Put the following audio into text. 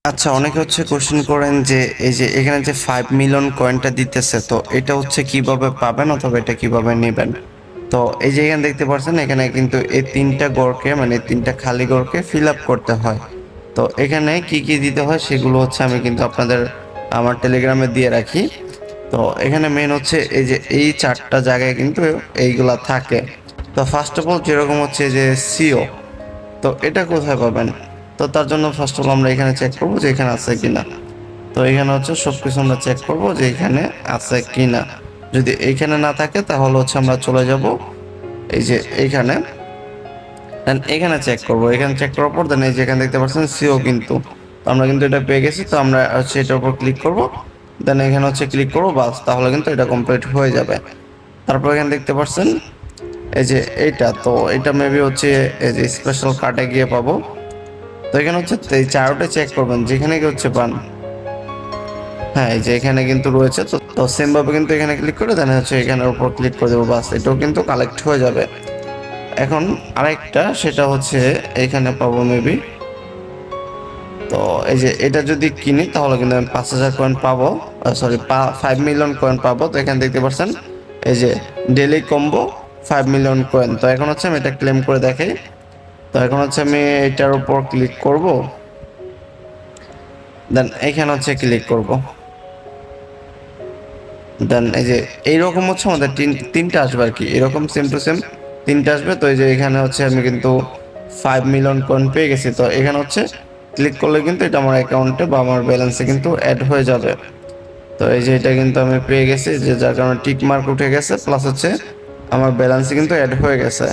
আচ্ছা, অনেকে হচ্ছে কোশ্চেন করেন যে এই যে এখানে যে 5 মিলিয়ন কয়েনটা দিতেছে, তো এটা হচ্ছে কিভাবে পাবেন অথবা এটা কিভাবে নেবেন। তো এই যে এখানে দেখতে পাচ্ছেন, এখানে কিন্তু এই তিনটা গড়কে মানে তিনটা খালি গড়কে ফিল আপ করতে হয়। তো এখানে কি কি দিতে হয় সেগুলো হচ্ছে আমি কিন্তু আপনাদের আমার টেলিগ্রামে দিয়ে রাখি। তো এখানে মেন হচ্ছে এই যে এই চারটা জায়গায় কিন্তু এইগুলা থাকে। তো ফার্স্ট অফ অল যেরকম হচ্ছে যে সিও, তো এটা কোথায় পাবেন। তো তার জন্য ফার্স্ট অফ অল আমরা এখানে চেক করবো যে এখানে আছে কিনা। তো এখানে হচ্ছে সবকিছু আমরা চেক করবো যে এখানে আছে কিনা। যদি এইখানে না থাকে তাহলে হচ্ছে আমরা চলে যাব এই যে এইখানে, দেন এখানে চেক করবো। এখানে চেক করার পর দেন এই যে এখানে দেখতে পাচ্ছেন সিও, কিন্তু তো আমরা কিন্তু এটা পেয়ে গেছি। তো আমরা হচ্ছে এটার উপর ক্লিক করব, দেন এখানে হচ্ছে ক্লিক করবো, বাস তাহলে কিন্তু এটা কমপ্লিট হয়ে যাবে। তারপর এখানে দেখতে পাচ্ছেন এই যে এইটা, তো এটা মেবি হচ্ছে এই যে স্পেশাল কার্ডে গিয়ে পাবো। তো এখানে হচ্ছে এই চারোটা চেক করবেন যেখানে কি হচ্ছে পান। হ্যাঁ, এই যে এখানে কিন্তু রয়েছে। তো তো সেম ভাবে কিন্তু এখানে ক্লিক করে দেন হচ্ছে এখানের উপর ক্লিক করে দেবো, বাস এটাও কিন্তু কালেক্ট হয়ে যাবে। এখন আরেকটা সেটা হচ্ছে এখানে পাবো মেবি। তো এই যে এটা যদি কিনি তাহলে কিন্তু আমি 5,000 কয়েন পাবো, সরি 5 মিলিয়ন কয়েন পাবো। তো এখানে দেখতে পাচ্ছেন এই যে ডেইলি কম্বো 5 মিলিয়ন কয়েন। তো এখন হচ্ছে আমি এটা ক্লেম করে দেখাই। তো এখন হচ্ছে আমি এটার উপর ক্লিক করব, দেন এখানে হচ্ছে ক্লিক করব, দেন এই যে এইরকম হচ্ছে আমাদের তিনটা আসবে আর কি, এরকম সেম টু সেম তিনটা আসবে। তো এই যে এখানে হচ্ছে আমি কিন্তু 5 মিলিয়ন কয়েন পেয়ে গেছি। তো এখানে হচ্ছে ক্লিক করলে কিন্তু এটা আমার অ্যাকাউন্টে বা আমার ব্যালেন্সে কিন্তু অ্যাড হয়ে যাবে। তো এই যে এটা কিন্তু আমি পেয়ে গেছি, যে যার কারণে টিক মার্ক উঠে গেছে, প্লাস হচ্ছে আমার ব্যালেন্সে কিন্তু অ্যাড হয়ে গেছে।